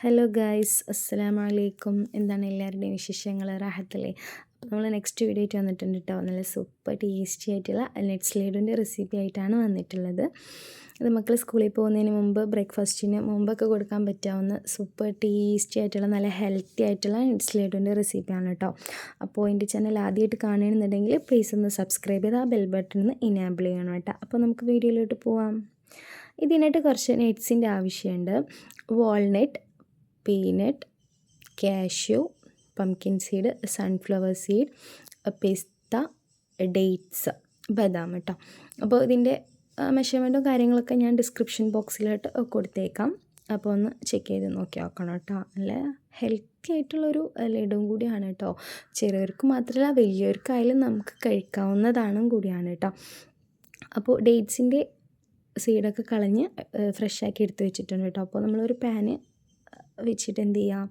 Hello guys, അസ്സലാമു അലൈക്കും. എന്താണ് എല്ലാവരുടെയും വിശേഷങ്ങൾ? റാഹത്തല്ലേ? അപ്പോൾ നമ്മൾ നെക്സ്റ്റ് വീഡിയോ ആയിട്ട് വന്നിട്ടുണ്ട് കേട്ടോ. നല്ല സൂപ്പർ ടേസ്റ്റി ആയിട്ടുള്ള നട്ട്സ് ലഡുവിൻ്റെ റെസിപ്പി ആയിട്ടാണ് വന്നിട്ടുള്ളത്. ഇത് മക്കൾ സ്കൂളിൽ പോകുന്നതിന് മുമ്പ് ബ്രേക്ക്ഫാസ്റ്റിന് മുമ്പൊക്കെ കൊടുക്കാൻ പറ്റാവുന്ന സൂപ്പർ ടേസ്റ്റി ആയിട്ടുള്ള നല്ല ഹെൽത്തി ആയിട്ടുള്ള നട്ട്സ് ലഡുവിൻ്റെ റെസിപ്പിയാണ് കേട്ടോ. അപ്പോൾ എൻ്റെ ചാനൽ ആദ്യമായിട്ട് കാണണമെന്നുണ്ടെങ്കിൽ പ്ലീസ് ഒന്ന് സബ്സ്ക്രൈബ് ചെയ്ത് ആ ബെൽ ബട്ടൺ ഒന്ന് ഇനേബിൾ ചെയ്യണം കേട്ടോ. അപ്പോൾ നമുക്ക് വീഡിയോയിലോട്ട് പോവാം. ഇതിനായിട്ട് കുറച്ച് നട്ട്സിൻ്റെ ആവശ്യമുണ്ട്. Walnut, peanut, cashew, pumpkin seed, sunflower seed, പിസ്ത, ഡേറ്റ്സ്, ബദാം കേട്ടോ. അപ്പോൾ ഇതിൻ്റെ മെഷർമെൻറ്റും കാര്യങ്ങളൊക്കെ ഞാൻ ഡിസ്ക്രിപ്ഷൻ ബോക്സിലോട്ട് കൊടുത്തേക്കാം. അപ്പോൾ ഒന്ന് ചെക്ക് ചെയ്ത് നോക്കി നോക്കണം കേട്ടോ. നല്ല ഹെൽത്തി ആയിട്ടുള്ളൊരു ലഡുവും കൂടിയാണ് കേട്ടോ. ചെറിയവർക്ക് മാത്രമല്ല വലിയവർക്കായാലും നമുക്ക് കഴിക്കാവുന്നതാണ് കൂടിയാണ് കേട്ടോ. അപ്പോൾ ഡേറ്റ്സിൻ്റെ സീഡൊക്കെ കളഞ്ഞ് ഫ്രഷാക്കി എടുത്ത് വെച്ചിട്ടുണ്ട് കേട്ടോ. അപ്പോൾ നമ്മളൊരു പാന് വെച്ചിട്ട് എന്ത് ചെയ്യാം,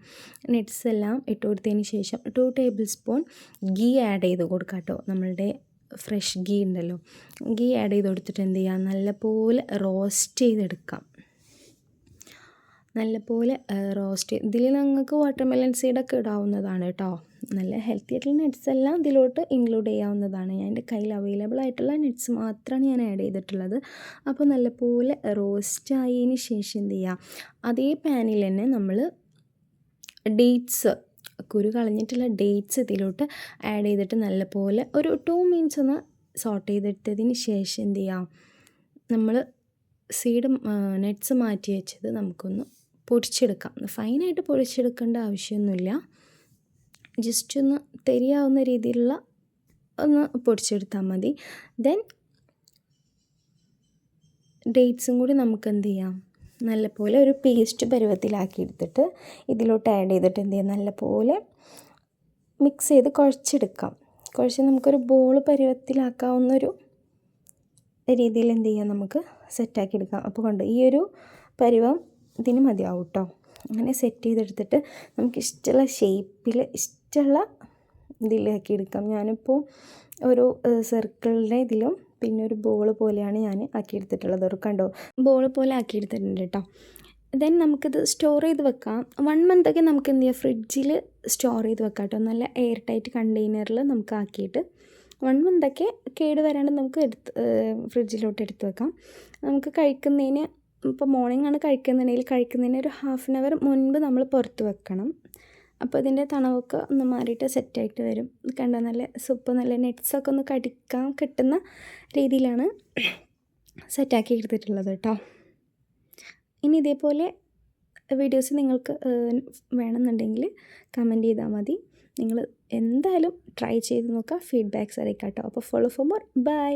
നട്ട്സ് എല്ലാം ഇട്ട് കൊടുത്തതിന് ശേഷം 2 ടേബിൾ സ്പൂൺ ഗീ ആഡ് ചെയ്ത് കൊടുക്കാം കേട്ടോ. നമ്മളുടെ ഫ്രഷ് ഗീ ഉണ്ടല്ലോ, ഗീ ആഡ് ചെയ്ത് കൊടുത്തിട്ട് എന്ത് ചെയ്യാം, നല്ലപോലെ റോസ്റ്റ് ചെയ്തെടുക്കാം. നല്ലപോലെ റോസ്റ്റ് ഇതിൽ നിങ്ങൾക്ക് വാട്ടർമെലൺ സീഡൊക്കെ ഇടാവുന്നതാണ് കേട്ടോ. നല്ല ഹെൽത്തി ആയിട്ടുള്ള നട്ട്സ് എല്ലാം ഇതിലോട്ട് ഇൻക്ലൂഡ് ചെയ്യാവുന്നതാണ്. ഞാൻ എൻ്റെ കയ്യിൽ അവൈലബിൾ ആയിട്ടുള്ള നട്ട്സ് മാത്രമാണ് ഞാൻ ആഡ് ചെയ്തിട്ടുള്ളത്. അപ്പോൾ നല്ലപോലെ റോസ്റ്റ് ആയതിന് ശേഷം എന്ത് ചെയ്യുക, അതേ പാനിൽ തന്നെ നമ്മൾ ഡേറ്റ്സ്, കുരു കളഞ്ഞിട്ടുള്ള ഡേറ്റ്സ് ഇതിലോട്ട് ആഡ് ചെയ്തിട്ട് നല്ലപോലെ ഒരു 2 മിനിറ്റ്സ് ഒന്ന് സോട്ട് ചെയ്തെടുത്തതിന് ശേഷം എന്ത് ചെയ്യാം, നമ്മൾ നട്ട്സ് മാറ്റി വെച്ചത് നമുക്കൊന്ന് പൊടിച്ചെടുക്കാം. ഫൈനായിട്ട് പൊടിച്ചെടുക്കേണ്ട ആവശ്യമൊന്നുമില്ല, ജസ്റ്റ് ഒന്ന് തെരിയാവുന്ന രീതിയിലുള്ള ഒന്ന് പൊടിച്ചെടുത്താൽ മതി. ദെൻ ഡേറ്റ്സും കൂടി നമുക്ക് എന്ത് ചെയ്യാം, നല്ലപോലെ ഒരു പേസ്റ്റ് പരുവത്തിലാക്കി എടുത്തിട്ട് ഇതിലോട്ട് ആഡ് ചെയ്തിട്ട് എന്ത് ചെയ്യാം, നല്ലപോലെ മിക്സ് ചെയ്ത് കുഴച്ചെടുക്കാം. കുഴച്ച് നമുക്കൊരു ബോൾ പരുവത്തിലാക്കാവുന്നൊരു രീതിയിൽ എന്ത് ചെയ്യാം, നമുക്ക് സെറ്റാക്കി എടുക്കാം. അപ്പോൾ കൊണ്ട് ഈ ഒരു പരുവം ഇതിന് മതിയാവും കേട്ടോ. അങ്ങനെ സെറ്റ് ചെയ്തെടുത്തിട്ട് നമുക്ക് ഇഷ്ടമുള്ള ഷേപ്പിൽ ഇഷ്ടമുള്ള ഇതിലാക്കി എടുക്കാം. ഞാനിപ്പോൾ ഒരു സർക്കിളിൻ്റെ ഇതിലും പിന്നെ ഒരു ബോൾ പോലെയാണ് ഞാൻ ആക്കിയെടുത്തിട്ടുള്ളത്. ഒരു കണ്ടോ, ബോൾ പോലെ ആക്കിയെടുത്തിട്ടുണ്ട് കേട്ടോ. ദെൻ നമുക്കിത് സ്റ്റോർ ചെയ്ത് വെക്കാം. 1 മന്തൊക്കെ നമുക്ക് എന്ത് ചെയ്യാം, ഫ്രിഡ്ജിൽ സ്റ്റോർ ചെയ്ത് വെക്കാം കേട്ടോ. നല്ല എയർ ടൈറ്റ് കണ്ടെയ്നറിൽ നമുക്ക് ആക്കിയിട്ട് 1 മന്തൊക്കെ കേട് വരാണ്ട് നമുക്ക് ഫ്രിഡ്ജിലോട്ട് എടുത്ത് വെക്കാം. നമുക്ക് കഴിക്കുന്നതിന്, ഇപ്പോൾ മോർണിംഗ് ആണ് കഴിക്കുന്നുണ്ടെങ്കിൽ കഴിക്കുന്നതിന് ഒരു 1/2 hour മുൻപ് നമ്മൾ പുറത്ത് വെക്കണം. അപ്പോൾ ഇതിൻ്റെ തണവൊക്കെ ഒന്ന് മാറിയിട്ട് സെറ്റായിട്ട് വരും. കണ്ടോ, നല്ല സൂപ്പർ, നല്ല നട്ട്സൊക്കെ ഒന്ന് കടിക്കാൻ കിട്ടുന്ന രീതിയിലാണ് സെറ്റാക്കി എടുത്തിട്ടുള്ളത് കേട്ടോ. ഇനി ഇതേപോലെ വീഡിയോസ് നിങ്ങൾക്ക് വേണമെന്നുണ്ടെങ്കിൽ കമൻറ്റ് ചെയ്താൽ മതി. നിങ്ങൾ എന്തായാലും ട്രൈ ചെയ്ത് നോക്കുക, ഫീഡ്ബാക്ക്സ് അറിയിക്കാം കേട്ടോ. അപ്പോൾ ഫോളോ ഫോർ മോർ. ബൈ.